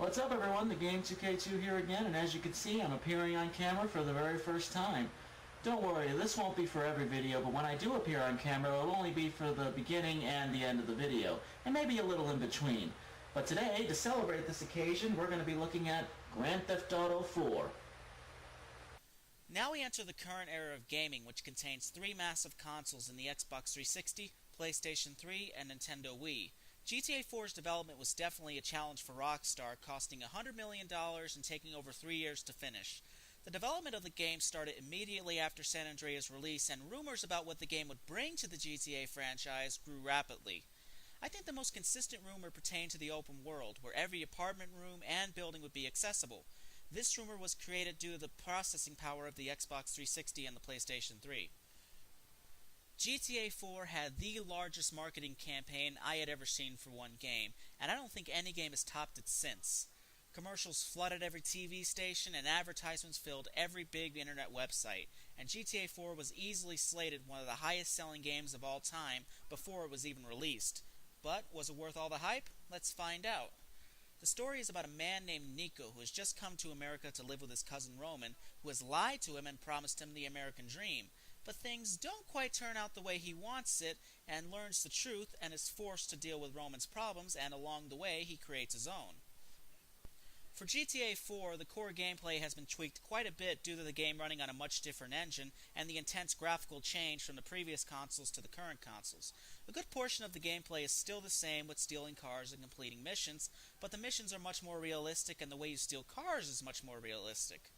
What's up everyone, TheGame2k2 here again, and as you can see, I'm appearing on camera for the very first time. Don't worry, this won't be for every video, but when I do appear on camera, it'll only be for the beginning and the end of the video, and maybe a little in between. But today, to celebrate this occasion, we're going to be looking at Grand Theft Auto 4. Now we enter the current era of gaming, which contains three massive consoles in the Xbox 360, PlayStation 3, and Nintendo Wii. GTA 4's development was definitely a challenge for Rockstar, costing $100 million and taking over 3 years to finish. The development of the game started immediately after San Andreas' release, and rumors about what the game would bring to the GTA franchise grew rapidly. I think the most consistent rumor pertained to the open world, where every apartment room and building would be accessible. This rumor was created due to the processing power of the Xbox 360 and the PlayStation 3. GTA 4 had the largest marketing campaign I had ever seen for one game, and I don't think any game has topped it since. Commercials flooded every TV station, and advertisements filled every big internet website, and GTA 4 was easily slated one of the highest selling games of all time before it was even released. But was it worth all the hype? Let's find out. The story is about a man named Nico who has just come to America to live with his cousin Roman, who has lied to him and promised him the American dream. But things don't quite turn out the way he wants it, and learns the truth and is forced to deal with Roman's problems, and along the way he creates his own. For GTA 4, the core gameplay has been tweaked quite a bit due to the game running on a much different engine and the intense graphical change from the previous consoles to the current consoles. A good portion of the gameplay is still the same, with stealing cars and completing missions, but the missions are much more realistic and the way you steal cars is much more realistic.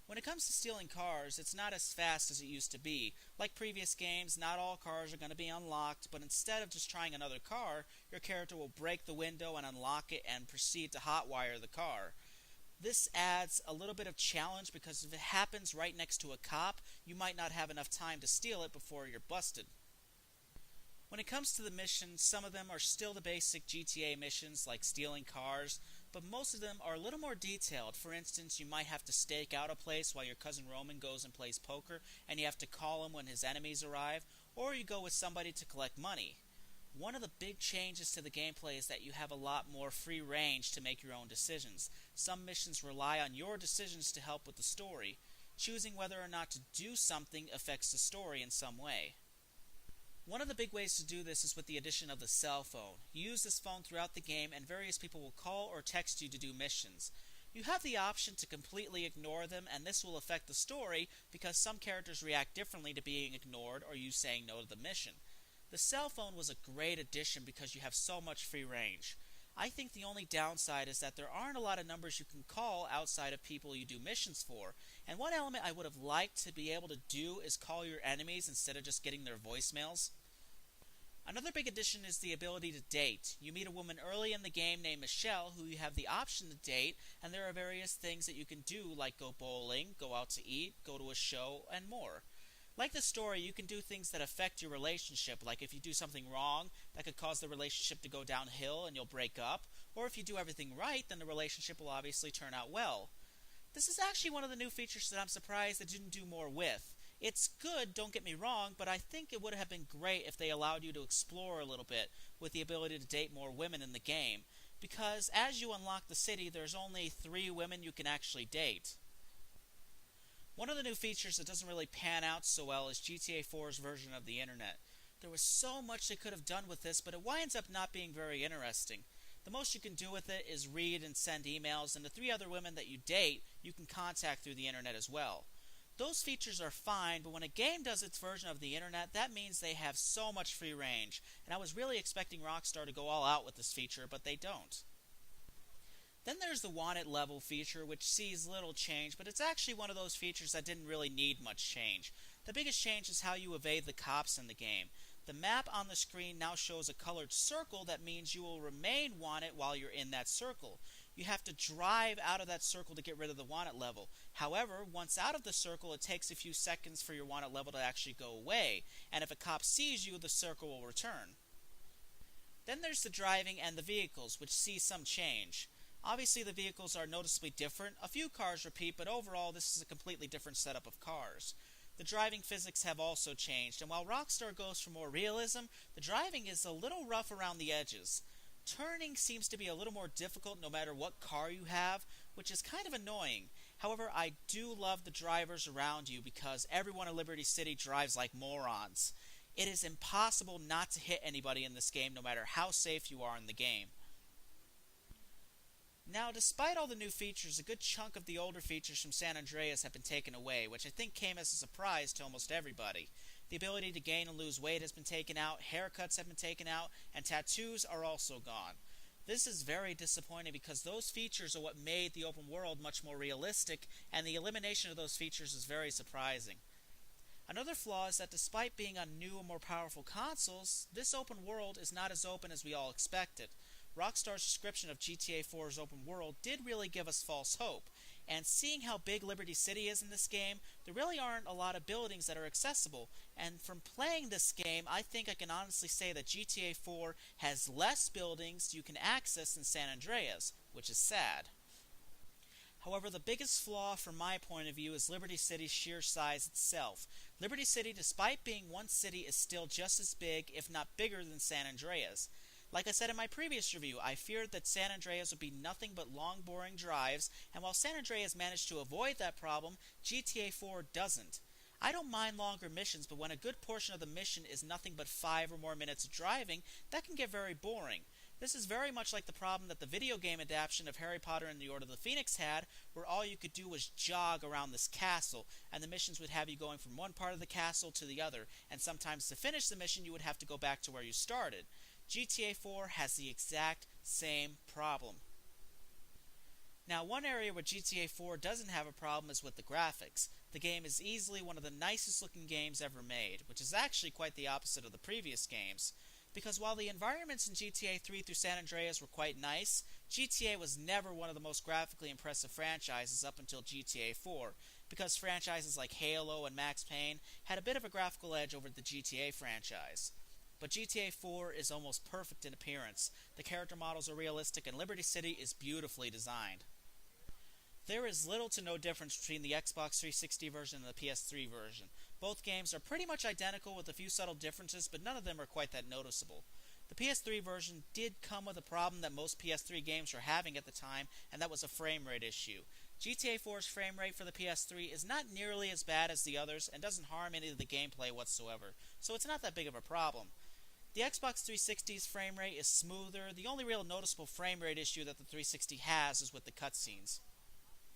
When it comes to stealing cars, it's not as fast as it used to be. Like previous games, not all cars are going to be unlocked, but instead of just trying another car, your character will break the window and unlock it and proceed to hotwire the car. This adds a little bit of challenge because if it happens right next to a cop, you might not have enough time to steal it before you're busted. When it comes to the missions, some of them are still the basic GTA missions like stealing cars, but most of them are a little more detailed. For instance, you might have to stake out a place while your cousin Roman goes and plays poker, and you have to call him when his enemies arrive, or you go with somebody to collect money. One of the big changes to the gameplay is that you have a lot more free range to make your own decisions. Some missions rely on your decisions to help with the story. Choosing whether or not to do something affects the story in some way. One of the big ways to do this is with the addition of the cell phone. You use this phone throughout the game, and various people will call or text you to do missions. You have the option to completely ignore them, and this will affect the story because some characters react differently to being ignored or you saying no to the mission. The cell phone was a great addition because you have so much free range. I think the only downside is that there aren't a lot of numbers you can call outside of people you do missions for, and one element I would have liked to be able to do is call your enemies instead of just getting their voicemails. Another big addition is the ability to date. You meet a woman early in the game named Michelle who you have the option to date, and there are various things that you can do like go bowling, go out to eat, go to a show, and more. Like the story, you can do things that affect your relationship, like if you do something wrong, that could cause the relationship to go downhill and you'll break up, or if you do everything right, then the relationship will obviously turn out well. This is actually one of the new features that I'm surprised they didn't do more with. It's good, don't get me wrong, but I think it would have been great if they allowed you to explore a little bit with the ability to date more women in the game, because as you unlock the city, there's only 3 women you can actually date. One of the new features that doesn't really pan out so well is GTA 4's version of the internet. There was so much they could have done with this, but it winds up not being very interesting. The most you can do with it is read and send emails, and the 3 other women that you date, you can contact through the internet as well. Those features are fine, but when a game does its version of the internet, that means they have so much free range, and I was really expecting Rockstar to go all out with this feature, but they don't. Then there's the wanted level feature, which sees little change, but it's actually one of those features that didn't really need much change. The biggest change is how you evade the cops in the game. The map on the screen now shows a colored circle that means you will remain wanted while you're in that circle. You have to drive out of that circle to get rid of the wanted level. However, once out of the circle, it takes a few seconds for your wanted level to actually go away, and if a cop sees you, the circle will return. Then there's the driving and the vehicles, which see some change. Obviously, the vehicles are noticeably different. A few cars repeat, but overall, this is a completely different setup of cars. The driving physics have also changed, and while Rockstar goes for more realism, the driving is a little rough around the edges. Turning seems to be a little more difficult no matter what car you have, which is kind of annoying. However, I do love the drivers around you because everyone in Liberty City drives like morons. It is impossible not to hit anybody in this game no matter how safe you are in the game. Now, despite all the new features, a good chunk of the older features from San Andreas have been taken away, which I think came as a surprise to almost everybody. The ability to gain and lose weight has been taken out, haircuts have been taken out, and tattoos are also gone. This is very disappointing because those features are what made the open world much more realistic, and the elimination of those features is very surprising. Another flaw is that despite being on new and more powerful consoles, this open world is not as open as we all expected. Rockstar's description of GTA 4's open world did really give us false hope, and seeing how big Liberty City is in this game, there really aren't a lot of buildings that are accessible, and from playing this game, I think I can honestly say that GTA 4 has less buildings you can access than San Andreas, which is sad. However, the biggest flaw from my point of view is Liberty City's sheer size itself. Liberty City, despite being one city, is still just as big, if not bigger, than San Andreas. Like I said in my previous review, I feared that San Andreas would be nothing but long, boring drives, and while San Andreas managed to avoid that problem, GTA 4 doesn't. I don't mind longer missions, but when a good portion of the mission is nothing but 5 or more minutes of driving, that can get very boring. This is very much like the problem that the video game adaptation of Harry Potter and the Order of the Phoenix had, where all you could do was jog around this castle, and the missions would have you going from one part of the castle to the other, and sometimes to finish the mission you would have to go back to where you started. GTA 4 has the exact same problem. Now, one area where GTA 4 doesn't have a problem is with the graphics. The game is easily one of the nicest looking games ever made, which is actually quite the opposite of the previous games. Because while the environments in GTA 3 through San Andreas were quite nice, GTA was never one of the most graphically impressive franchises up until GTA 4, because franchises like Halo and Max Payne had a bit of a graphical edge over the GTA franchise. But GTA 4 is almost perfect in appearance. The character models are realistic and Liberty City is beautifully designed. There is little to no difference between the Xbox 360 version and the PS3 version. Both games are pretty much identical with a few subtle differences, but none of them are quite that noticeable. The PS3 version did come with a problem that most PS3 games were having at the time, and that was a frame rate issue. GTA 4's frame rate for the PS3 is not nearly as bad as the others and doesn't harm any of the gameplay whatsoever, so it's not that big of a problem. The Xbox 360's frame rate is smoother. The only real noticeable frame rate issue that the 360 has is with the cutscenes.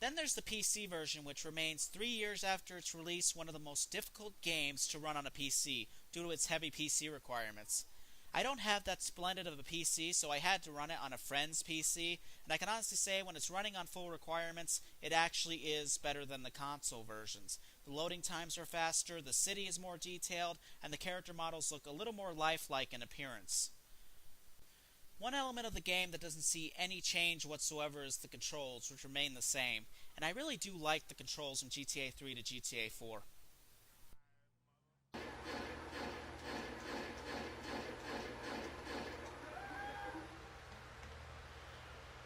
Then there's the PC version, which remains 3 years after its release one of the most difficult games to run on a PC due to its heavy PC requirements. I don't have that splendid of a PC, so I had to run it on a friend's PC, and I can honestly say when it's running on full requirements, it actually is better than the console versions. The loading times are faster, the city is more detailed, and the character models look a little more lifelike in appearance. One element of the game that doesn't see any change whatsoever is the controls, which remain the same, and I really do like the controls from GTA 3 to GTA 4.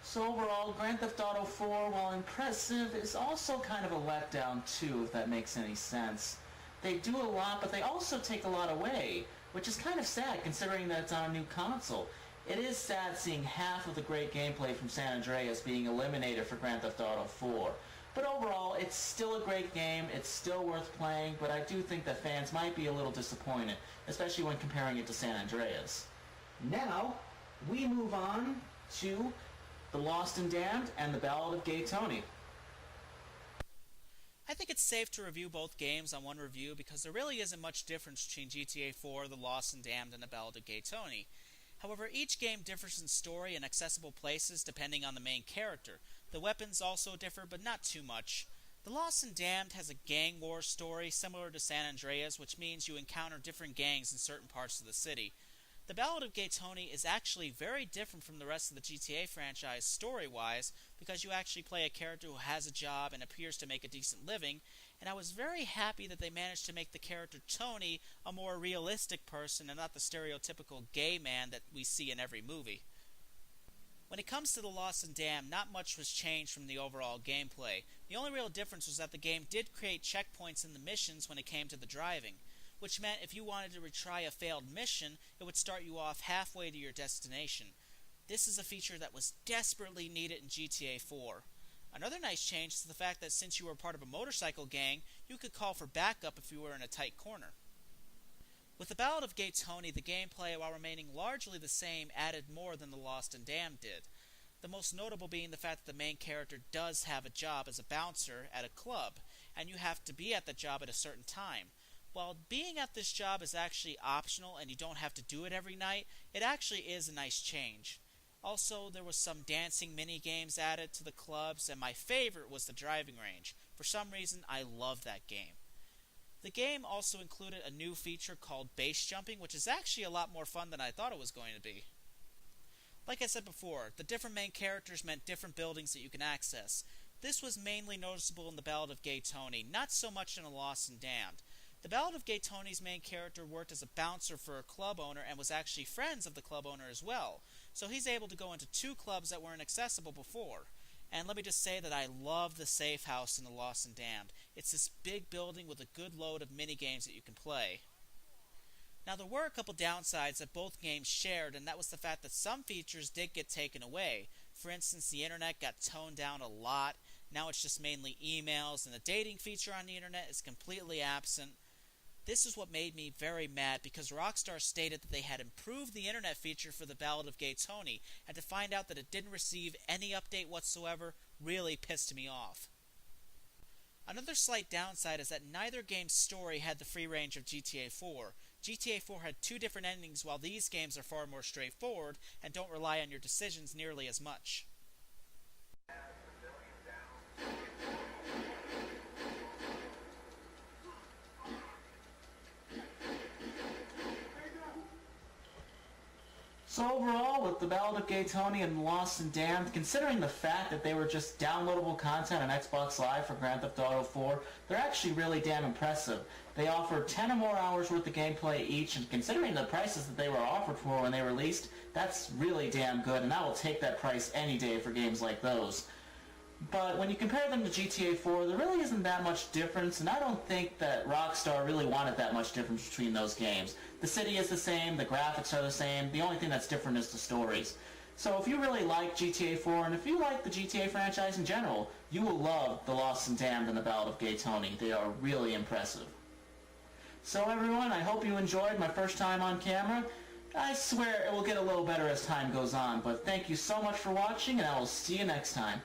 So overall, Grand Theft Auto 4, while impressive, is also kind of a letdown too, if that makes any sense. They do a lot, but they also take a lot away, which is kind of sad considering that it's on a new console. It is sad seeing half of the great gameplay from San Andreas being eliminated for Grand Theft Auto 4. But overall, it's still a great game, it's still worth playing, but I do think that fans might be a little disappointed, especially when comparing it to San Andreas. Now, we move on to The Lost and Damned and The Ballad of Gay Tony. I think it's safe to review both games on one review because there really isn't much difference between GTA 4, The Lost and Damned, and The Ballad of Gay Tony. However, each game differs in story and accessible places depending on the main character. The weapons also differ, but not too much. The Lost and Damned has a gang war story similar to San Andreas, which means you encounter different gangs in certain parts of the city. The Ballad of Gay Tony is actually very different from the rest of the GTA franchise story-wise, because you actually play a character who has a job and appears to make a decent living, and I was very happy that they managed to make the character Tony a more realistic person and not the stereotypical gay man that we see in every movie. When it comes to The Lost and Damned, not much was changed from the overall gameplay. The only real difference was that the game did create checkpoints in the missions when it came to the driving, which meant if you wanted to retry a failed mission, it would start you off halfway to your destination. This is a feature that was desperately needed in GTA 4. Another nice change is the fact that since you were part of a motorcycle gang, you could call for backup if you were in a tight corner. With the Ballad of Gay Tony, the gameplay, while remaining largely the same, added more than The Lost and Damned did. The most notable being the fact that the main character does have a job as a bouncer at a club, and you have to be at that job at a certain time. While being at this job is actually optional and you don't have to do it every night, it actually is a nice change. Also, there was some dancing mini-games added to the clubs, and my favorite was the driving range. For some reason, I love that game. The game also included a new feature called base jumping, which is actually a lot more fun than I thought it was going to be. Like I said before, the different main characters meant different buildings that you can access. This was mainly noticeable in the Ballad of Gay Tony, not so much in The Lost and Damned. The Ballad of Gay Tony's main character worked as a bouncer for a club owner and was actually friends of the club owner as well, so he's able to go into two clubs that weren't accessible before. And let me just say that I love the safe house in The Lost and Damned. It's this big building with a good load of minigames that you can play. Now, there were a couple downsides that both games shared, and that was the fact that some features did get taken away. For instance, the internet got toned down a lot. Now it's just mainly emails, and the dating feature on the internet is completely absent. This is what made me very mad, because Rockstar stated that they had improved the internet feature for the Ballad of Gay Tony, and to find out that it didn't receive any update whatsoever really pissed me off. Another slight downside is that neither game's story had the free range of GTA 4. GTA 4 had two different endings, while these games are far more straightforward and don't rely on your decisions nearly as much. So overall, with the Ballad of Gay Tony and Lost and Damned, considering the fact that they were just downloadable content on Xbox Live for Grand Theft Auto 4, they're actually really damn impressive. They offer 10 or more hours worth of gameplay each, and considering the prices that they were offered for when they released, that's really damn good, and I will take that price any day for games like those. But when you compare them to GTA 4, there really isn't that much difference, and I don't think that Rockstar really wanted that much difference between those games. The city is the same, the graphics are the same, the only thing that's different is the stories. So if you really like GTA 4, and if you like the GTA franchise in general, you will love The Lost and Damned and the Ballad of Gay Tony. They are really impressive. So everyone, I hope you enjoyed my first time on camera. I swear it will get a little better as time goes on, but thank you so much for watching, and I will see you next time.